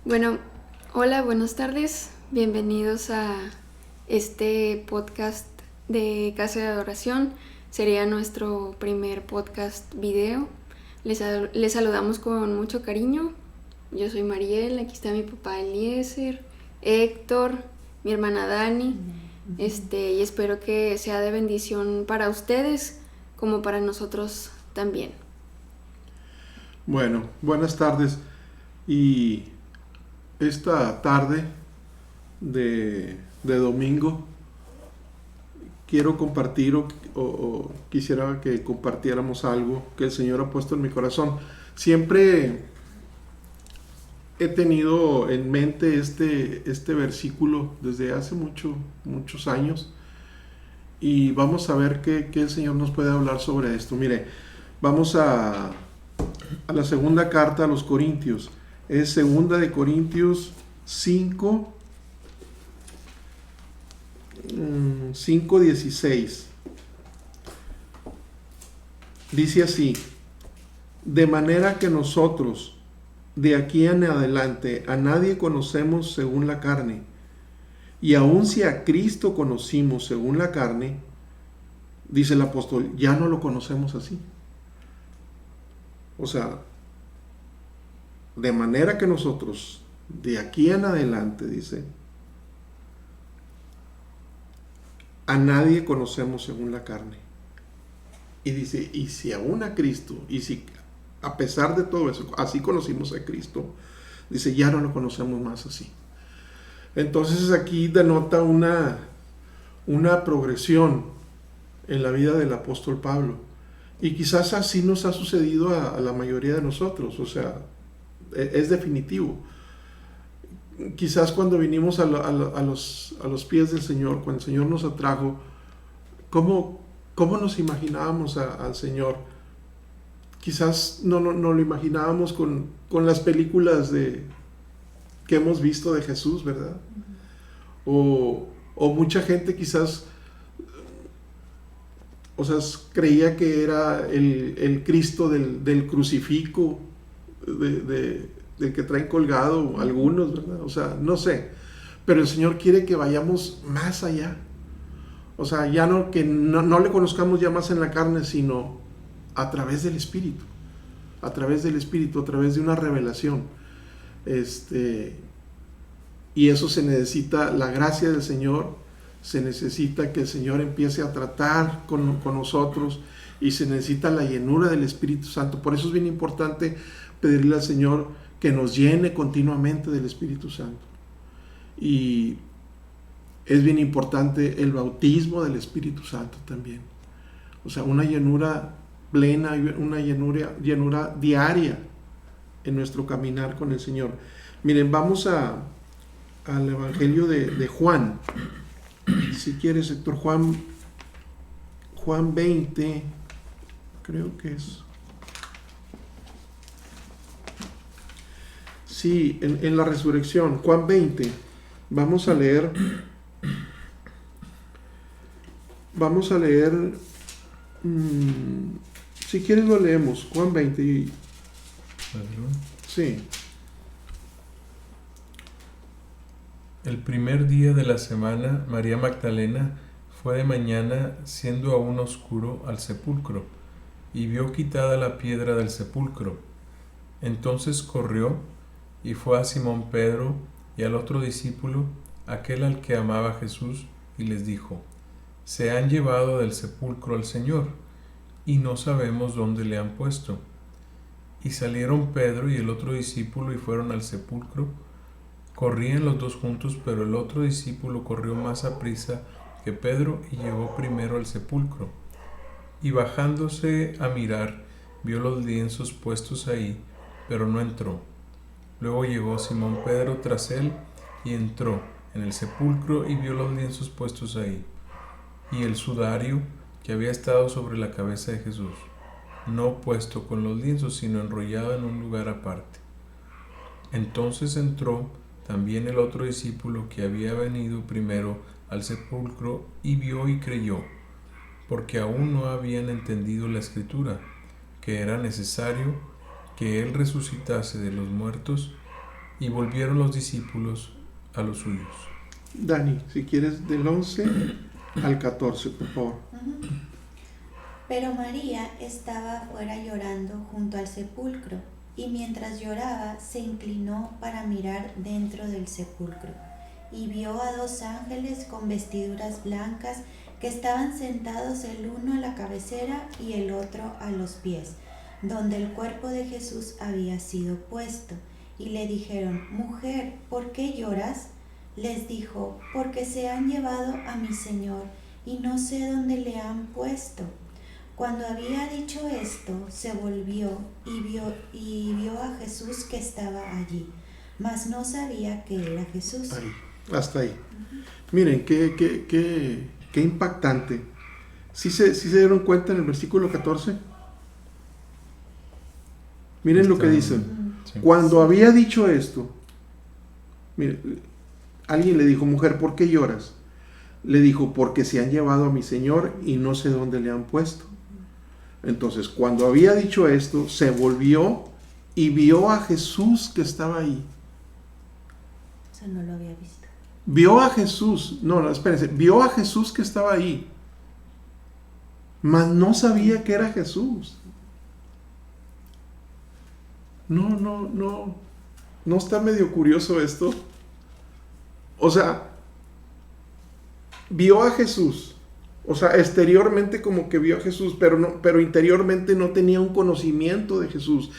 Bueno, hola, buenas tardes. Bienvenidos a este podcast de Casa de Adoración. Sería nuestro primer podcast video. Les saludamos con mucho cariño. Yo soy Mariel, aquí está mi papá Eliezer, Héctor, mi hermana Dani. Y espero que sea de bendición para ustedes como para nosotros también. Bueno, buenas tardes. Y esta tarde de domingo quiero compartir o quisiera que compartiéramos algo que el Señor ha puesto en mi corazón. Siempre he tenido en mente este versículo desde hace muchos años y vamos a ver qué el Señor nos puede hablar sobre esto. Mire, vamos a la segunda carta a los Corintios. Es segunda de Corintios 5:16. Dice así: de manera que nosotros de aquí en adelante a nadie conocemos según la carne, y aun si a Cristo conocimos según la carne, dice el apóstol, ya no lo conocemos así. O sea, de manera que nosotros de aquí en adelante, dice, a nadie conocemos según la carne. Y dice, y si aún a Cristo, y si a pesar de todo eso, así conocimos a Cristo, dice, ya no lo conocemos más así. Entonces aquí denota una progresión en la vida del apóstol Pablo. Y quizás así nos ha sucedido a la mayoría de nosotros, o sea, es definitivo. Quizás cuando vinimos a los pies del Señor, cuando el Señor nos atrajo, ¿cómo nos imaginábamos al Señor? Quizás no lo imaginábamos con las películas que hemos visto de Jesús, ¿verdad? O mucha gente quizás, o sea, creía que era el Cristo del crucifijo, del que traen colgado algunos, ¿verdad? O sea, no sé. Pero el Señor quiere que vayamos más allá. O sea, ya que no le conozcamos ya más en la carne, sino a través del Espíritu. A través del Espíritu, a través de una revelación. Y eso se necesita la gracia del Señor, se necesita que el Señor empiece a tratar con nosotros y se necesita la llenura del Espíritu Santo. Por eso es bien importante pedirle al Señor que nos llene continuamente del Espíritu Santo. Y es bien importante el bautismo del Espíritu Santo también. O sea, una llenura plena, una llenura diaria en nuestro caminar con el Señor. Miren, vamos al Evangelio de Juan. Si quieres, Héctor, Juan 20, creo que es. Sí, en la resurrección, Juan 20. Vamos a leer, si quieres lo leemos, Juan 20. Sí. El primer día de la semana, María Magdalena fue de mañana, siendo aún oscuro, al sepulcro, y vio quitada la piedra del sepulcro. Entonces corrió y fue a Simón Pedro y al otro discípulo, aquel al que amaba Jesús, y les dijo: se han llevado del sepulcro al Señor, y no sabemos dónde le han puesto. Y salieron Pedro y el otro discípulo y fueron al sepulcro. Corrían los dos juntos, pero el otro discípulo corrió más aprisa que Pedro y llegó primero al sepulcro. Y bajándose a mirar, vio los lienzos puestos ahí, pero no entró. Luego llegó Simón Pedro tras él y entró en el sepulcro y vio los lienzos puestos ahí, y el sudario que había estado sobre la cabeza de Jesús, no puesto con los lienzos, sino enrollado en un lugar aparte. Entonces entró también el otro discípulo que había venido primero al sepulcro y vio y creyó, porque aún no habían entendido la Escritura, que era necesario que él resucitase de los muertos, y volvieron los discípulos a los suyos. Dani, si quieres del 11 al 14, por favor. Pero María estaba afuera llorando junto al sepulcro, y mientras lloraba se inclinó para mirar dentro del sepulcro, y vio a 2 ángeles con vestiduras blancas que estaban sentados el uno a la cabecera y el otro a los pies, donde el cuerpo de Jesús había sido puesto, y le dijeron: Mujer, ¿por qué lloras? Les dijo: Porque se han llevado a mi Señor, y no sé dónde le han puesto. Cuando había dicho esto, se volvió y vio a Jesús que estaba allí, mas no sabía que era Jesús. Ahí, hasta ahí. Miren, qué impactante. ¿Sí se dieron cuenta en el versículo 14? Miren lo que dice. Sí. Cuando había dicho esto, miren, alguien le dijo: Mujer, ¿por qué lloras? Le dijo: Porque se han llevado a mi Señor y no sé dónde le han puesto. Entonces, cuando había dicho esto, se volvió y vio a Jesús que estaba ahí. Eso no lo había visto. Vio a Jesús, no, espérense, vio a Jesús que estaba ahí, mas no sabía que era Jesús. No está medio curioso esto. O sea, vio a Jesús. O sea, exteriormente como que vio a Jesús, pero interiormente no tenía un conocimiento de Jesús.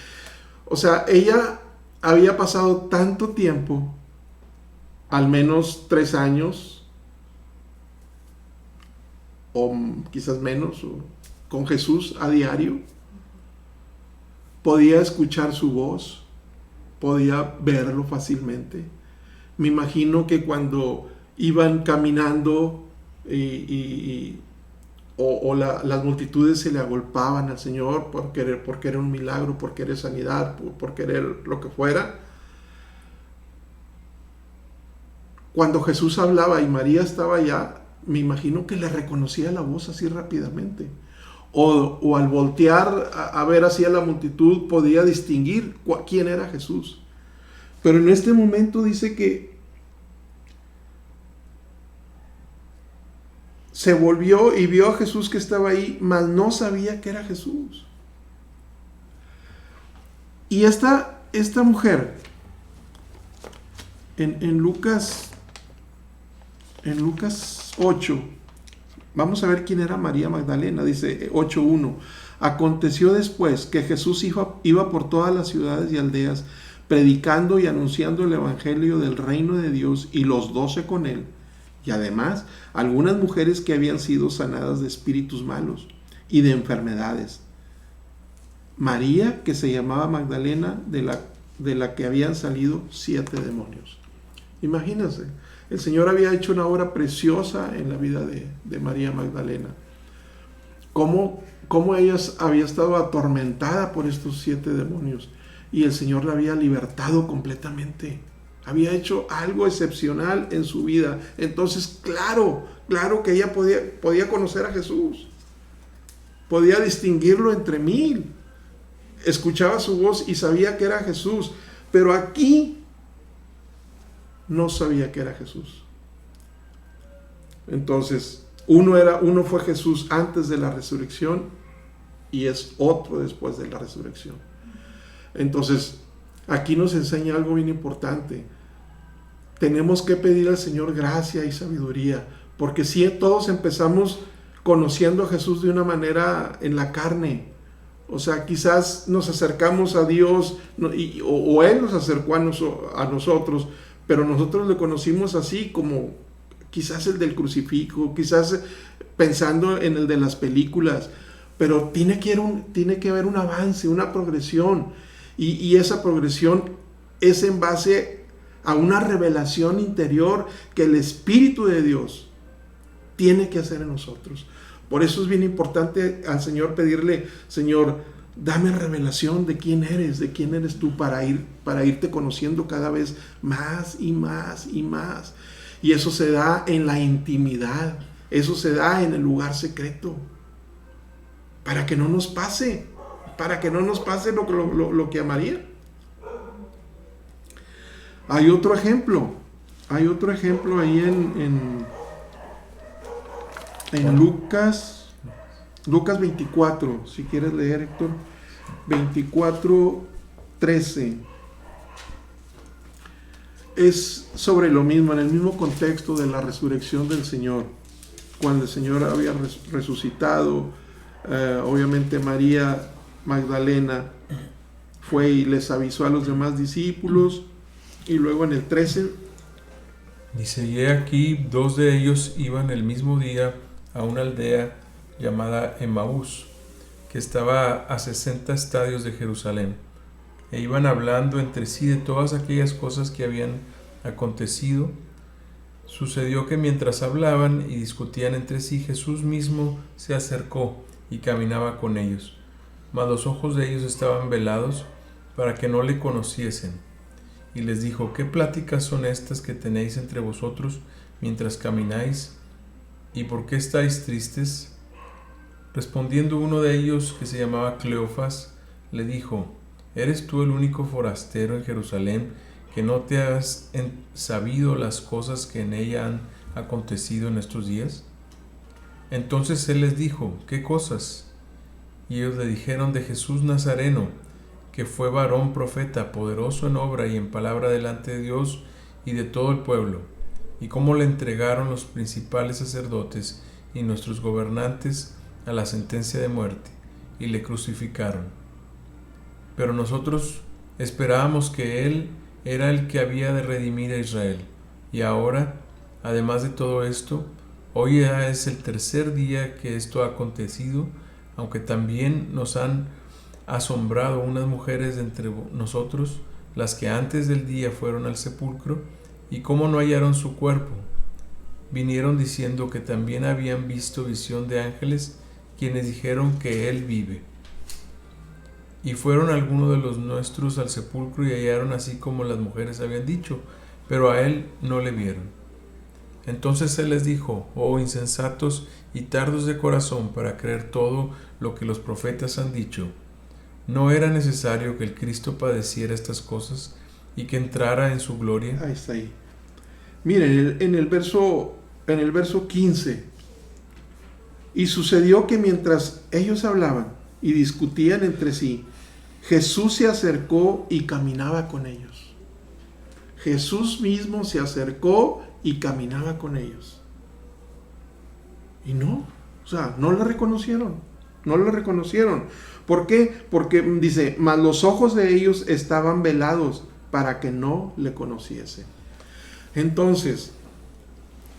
O sea, ella había pasado tanto tiempo, al menos 3 años, o quizás menos, con Jesús a diario. Podía escuchar su voz, podía verlo fácilmente. Me imagino que cuando iban caminando las multitudes se le agolpaban al Señor por querer un milagro, por querer sanidad, por querer lo que fuera. Cuando Jesús hablaba y María estaba allá, me imagino que le reconocía la voz así rápidamente. O al voltear a ver hacia la multitud podía distinguir quién era Jesús. Pero en este momento dice que se volvió y vio a Jesús que estaba ahí, mas no sabía que era Jesús. Y esta mujer, en Lucas 8, vamos a ver quién era María Magdalena, dice 8:1. Aconteció después que Jesús iba por todas las ciudades y aldeas, predicando y anunciando el evangelio del reino de Dios, y los 12 con él. Y además, algunas mujeres que habían sido sanadas de espíritus malos y de enfermedades. María, que se llamaba Magdalena, de la que habían salido 7 demonios. Imagínense, el Señor había hecho una obra preciosa en la vida de María Magdalena. Cómo ella había estado atormentada por estos 7 demonios y el Señor la había libertado completamente. Había hecho algo excepcional en su vida. Entonces, claro que ella podía conocer a Jesús. Podía distinguirlo entre 1000. Escuchaba su voz y sabía que era Jesús. Pero aquí no sabía que era Jesús. Entonces, uno fue Jesús antes de la resurrección y es otro después de la resurrección. Entonces, aquí nos enseña algo bien importante. Tenemos que pedir al Señor gracia y sabiduría, porque si todos empezamos conociendo a Jesús de una manera en la carne, o sea, quizás nos acercamos a Dios o Él nos acercó a nosotros, pero nosotros le conocimos así como quizás el del crucifijo, quizás pensando en el de las películas, pero tiene que haber un avance, una progresión, y esa progresión es en base a una revelación interior que el Espíritu de Dios tiene que hacer en nosotros. Por eso es bien importante al Señor pedirle: Señor, dame revelación de quién eres tú, para irte conociendo cada vez más y más y más. Y eso se da en la intimidad, eso se da en el lugar secreto, para que no nos pase lo que a María. Hay otro ejemplo ahí en Lucas 24, si quieres leer, Héctor. 24:13. Es sobre lo mismo, en el mismo contexto de la resurrección del Señor. Cuando el Señor había resucitado, obviamente María Magdalena fue y les avisó a los demás discípulos. Y luego en el 13 dice: y he aquí, 2 de ellos iban el mismo día a una aldea llamada Emaús, que estaba a 60 estadios de Jerusalén, e iban hablando entre sí de todas aquellas cosas que habían acontecido. Sucedió que mientras hablaban y discutían entre sí, Jesús mismo se acercó y caminaba con ellos, mas los ojos de ellos estaban velados para que no le conociesen. Y les dijo: ¿qué pláticas son estas que tenéis entre vosotros mientras camináis? ¿Y por qué estáis tristes? Respondiendo uno de ellos, que se llamaba Cleofas, le dijo: ¿eres tú el único forastero en Jerusalén que no te has sabido las cosas que en ella han acontecido en estos días? Entonces él les dijo: ¿qué cosas? Y ellos le dijeron: de Jesús Nazareno, que fue varón profeta, poderoso en obra y en palabra delante de Dios y de todo el pueblo, y cómo le entregaron los principales sacerdotes y nuestros gobernantes a la sentencia de muerte, y le crucificaron. Pero nosotros esperábamos que él era el que había de redimir a Israel. Y ahora, además de todo esto, hoy ya es el 3er día que esto ha acontecido, aunque también nos han asombrado unas mujeres de entre nosotros, las que antes del día fueron al sepulcro, y cómo no hallaron su cuerpo. Vinieron diciendo que también habían visto visión de ángeles, quienes dijeron que él vive. Y fueron algunos de los nuestros al sepulcro y hallaron así como las mujeres habían dicho, pero a él no le vieron. Entonces él les dijo: oh insensatos y tardos de corazón para creer todo lo que los profetas han dicho. ¿No era necesario que el Cristo padeciera estas cosas y que entrara en su gloria? Ahí está ahí. Miren, en el verso 15. Y sucedió que mientras ellos hablaban y discutían entre sí, Jesús se acercó y caminaba con ellos. Jesús mismo se acercó y caminaba con ellos. Y no le reconocieron. No lo reconocieron. ¿Por qué? Porque dice: mas los ojos de ellos estaban velados para que no le conociesen. Entonces,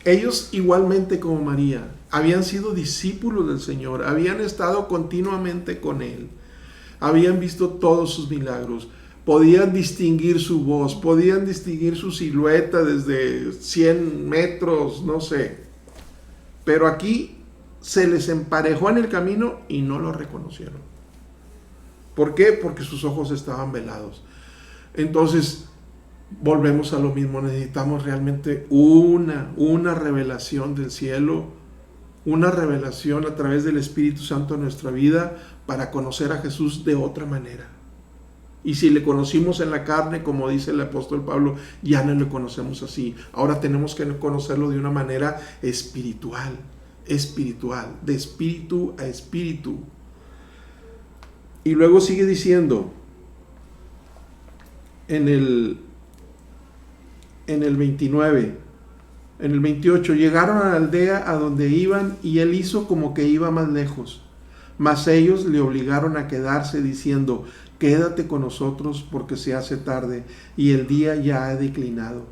ellos igualmente como María habían sido discípulos del Señor, habían estado continuamente con Él, habían visto todos sus milagros, podían distinguir su voz, podían distinguir su silueta desde 100 metros, no sé. Pero aquí se les emparejó en el camino y no lo reconocieron. ¿Por qué? Porque sus ojos estaban velados. Entonces, volvemos a lo mismo. Necesitamos realmente una revelación del cielo, una revelación a través del Espíritu Santo en nuestra vida para conocer a Jesús de otra manera. Y si le conocimos en la carne, como dice el apóstol Pablo, ya no le conocemos así. Ahora tenemos que conocerlo de una manera espiritual, de espíritu a espíritu. Y luego sigue diciendo en el 29, en el 28, llegaron a la aldea a donde iban y él hizo como que iba más lejos. Mas ellos le obligaron a quedarse diciendo: quédate con nosotros porque se hace tarde y el día ya ha declinado.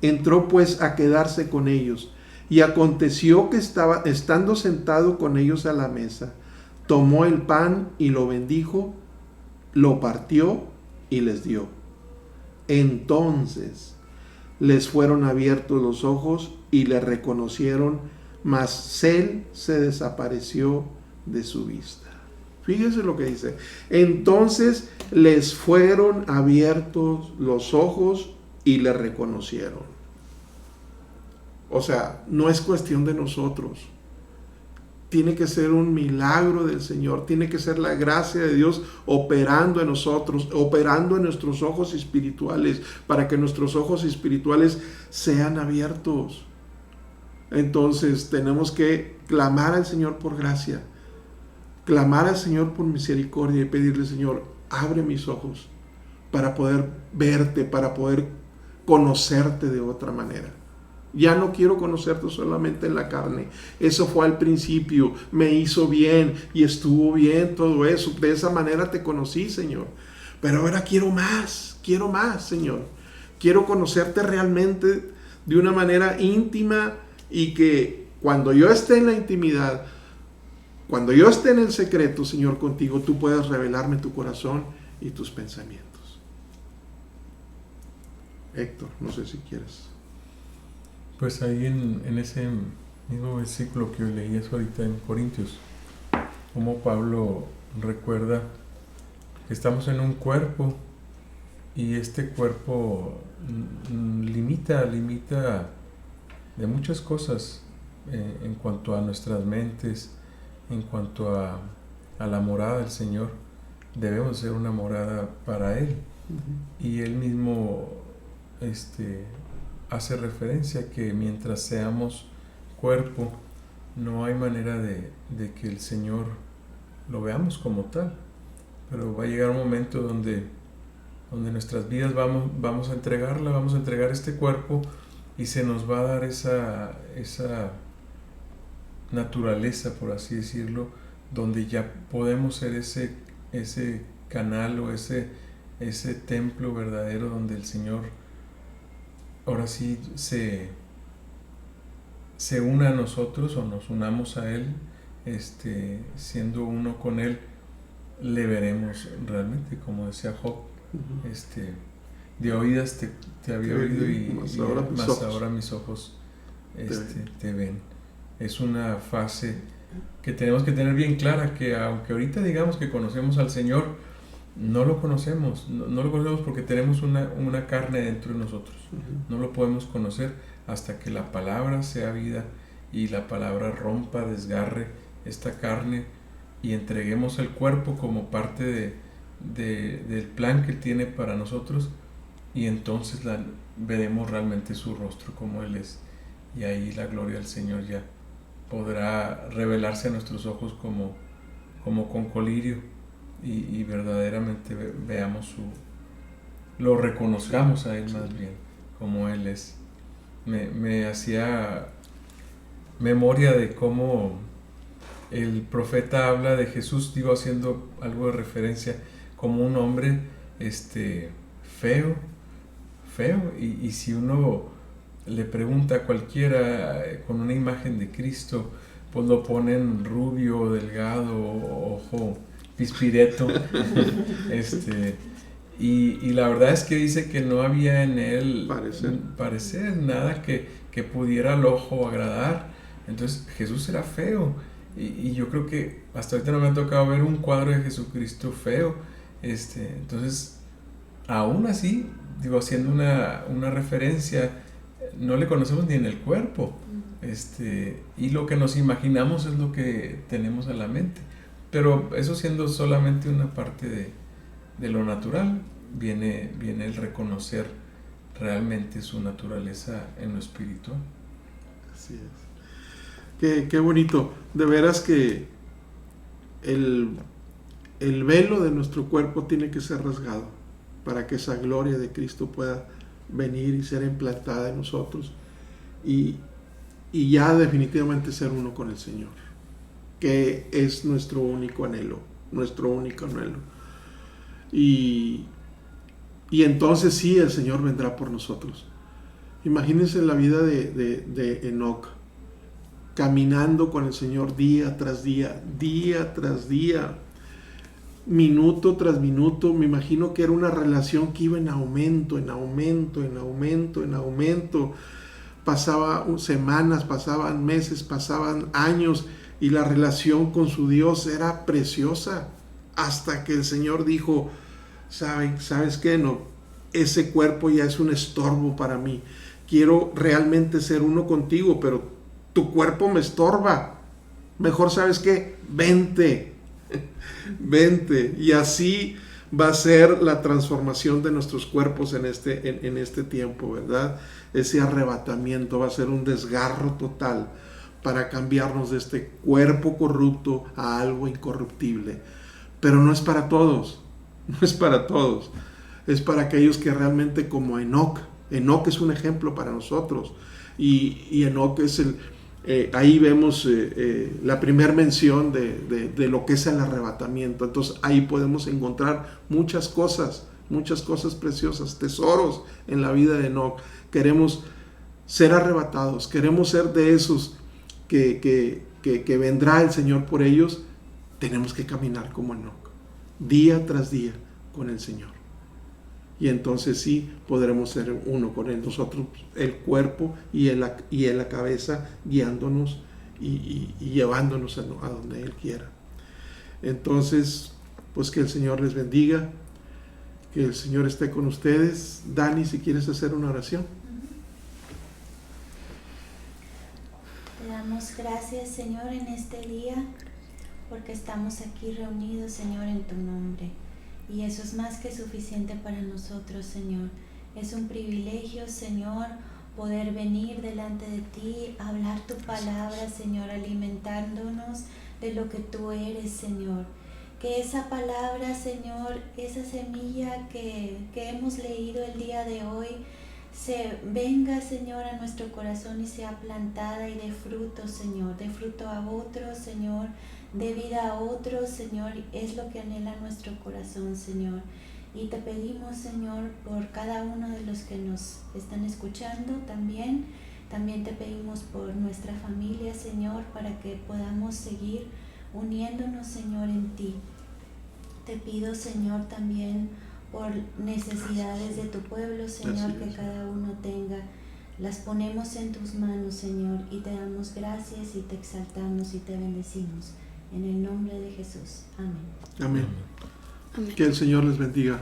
Entró pues a quedarse con ellos. Y aconteció que estando sentado con ellos a la mesa, tomó el pan y lo bendijo, lo partió y les dio. Entonces les fueron abiertos los ojos y le reconocieron, mas él se desapareció de su vista. Fíjense lo que dice. Entonces les fueron abiertos los ojos y le reconocieron. O sea, no es cuestión de nosotros. tiene que ser un milagro del Señor, tiene que ser la gracia de Dios operando en nosotros, operando en nuestros ojos espirituales, para que nuestros ojos espirituales sean abiertos. Entonces tenemos que clamar al Señor por gracia, clamar al Señor por misericordia y pedirle: Señor, abre mis ojos para poder verte, para poder conocerte de otra manera. Ya no quiero conocerte solamente en la carne. Eso fue al principio, me hizo bien y estuvo bien todo eso. De esa manera te conocí, Señor. Pero ahora quiero más, Señor. Quiero conocerte realmente de una manera íntima, y que cuando yo esté en la intimidad, cuando yo esté en el secreto, Señor, contigo, tú puedas revelarme tu corazón y tus pensamientos. Héctor, no sé si quieres. Pues ahí en ese mismo versículo que leías ahorita en Corintios, como Pablo recuerda que estamos en un cuerpo, y este cuerpo limita de muchas cosas en cuanto a nuestras mentes, en cuanto a la morada del Señor. Debemos ser una morada para Él. Y Él mismo hace referencia que mientras seamos cuerpo, no hay manera de que el Señor lo veamos como tal. Pero va a llegar un momento donde nuestras vidas vamos a entregar este cuerpo, y se nos va a dar esa naturaleza, por así decirlo, donde ya podemos ser ese canal o ese templo verdadero donde el Señor ahora sí se una a nosotros, o nos unamos a Él, siendo uno con Él. Le veremos realmente, como decía Job, de oídas te había oído, y ahora mis ojos te ven. Es una fase que tenemos que tener bien clara, que aunque ahorita digamos que conocemos al Señor, no lo conocemos porque tenemos una carne dentro de nosotros. No lo podemos conocer hasta que la palabra sea vida, y la palabra rompa, desgarre esta carne, y entreguemos el cuerpo como parte del plan que Él tiene para nosotros, y entonces veremos realmente su rostro como Él es, y ahí la gloria del Señor ya podrá revelarse a nuestros ojos como con colirio, y verdaderamente veamos lo reconozcamos a Él más bien como Él es. Me hacía memoria de cómo el profeta habla de Jesús, haciendo algo de referencia, como un hombre feo, y si uno le pregunta a cualquiera con una imagen de Cristo, pues lo ponen rubio, delgado, ojo pispireto, y la verdad es que dice que no había en él parecer nada que pudiera al ojo agradar. Entonces Jesús era feo, y yo creo que hasta ahorita no me ha tocado ver un cuadro de Jesucristo feo. Entonces, aún así, haciendo una referencia, no le conocemos ni en el cuerpo, y lo que nos imaginamos es lo que tenemos en la mente. Pero eso siendo solamente una parte de lo natural, viene el reconocer realmente su naturaleza en lo espiritual. Así es. Qué bonito. De veras que el velo de nuestro cuerpo tiene que ser rasgado para que esa gloria de Cristo pueda venir y ser implantada en nosotros, y ya definitivamente ser uno con el Señor, que es nuestro único anhelo. Y entonces sí, el Señor vendrá por nosotros. Imagínense la vida de Enoc, caminando con el Señor día tras día, minuto tras minuto. Me imagino que era una relación que iba en aumento. Pasaban semanas, pasaban meses, pasaban años, y la relación con su Dios era preciosa, hasta que el Señor dijo: ¿sabes qué? No, ese cuerpo ya es un estorbo para mí. Quiero realmente ser uno contigo, pero tu cuerpo me estorba. Mejor, ¿sabes qué? Vente, vente. Y así va a ser la transformación de nuestros cuerpos en este tiempo, ¿verdad? Ese arrebatamiento va a ser un desgarro total para cambiarnos de este cuerpo corrupto a algo incorruptible. Pero no es para todos, no es para todos. Es para aquellos que realmente, como Enoc. Enoc es un ejemplo para nosotros. Y Enoc es ahí vemos la primera mención de lo que es el arrebatamiento. Entonces ahí podemos encontrar muchas cosas preciosas, tesoros en la vida de Enoc. Queremos ser arrebatados, queremos ser de esos que vendrá el Señor por ellos. Tenemos que caminar como Enoc, día tras día con el Señor. Y entonces sí podremos ser uno con Él, nosotros, el cuerpo y en la cabeza, guiándonos y llevándonos a donde Él quiera. Entonces, pues que el Señor les bendiga, que el Señor esté con ustedes. Dani, si quieres hacer una oración. Te damos gracias, Señor, en este día, porque estamos aquí reunidos, Señor, en tu nombre. Y eso es más que suficiente para nosotros, Señor. Es un privilegio, Señor, poder venir delante de ti, hablar tu palabra, Señor, alimentándonos de lo que tú eres, Señor. Que esa palabra, Señor, esa semilla que hemos leído el día de hoy, se venga, Señor, a nuestro corazón y sea plantada y dé fruto, Señor, dé fruto a otros, Señor, de vida a otros, Señor, es lo que anhela nuestro corazón, Señor. Y te pedimos, Señor, por cada uno de los que nos están escuchando también te pedimos por nuestra familia, Señor, para que podamos seguir uniéndonos, Señor, en ti. Te pido, Señor, también por necesidades de tu pueblo, Señor, que cada uno tenga. Las ponemos en tus manos, Señor, y te damos gracias y te exaltamos y te bendecimos. En el nombre de Jesús. Amén. Amén. Amén. Que el Señor les bendiga.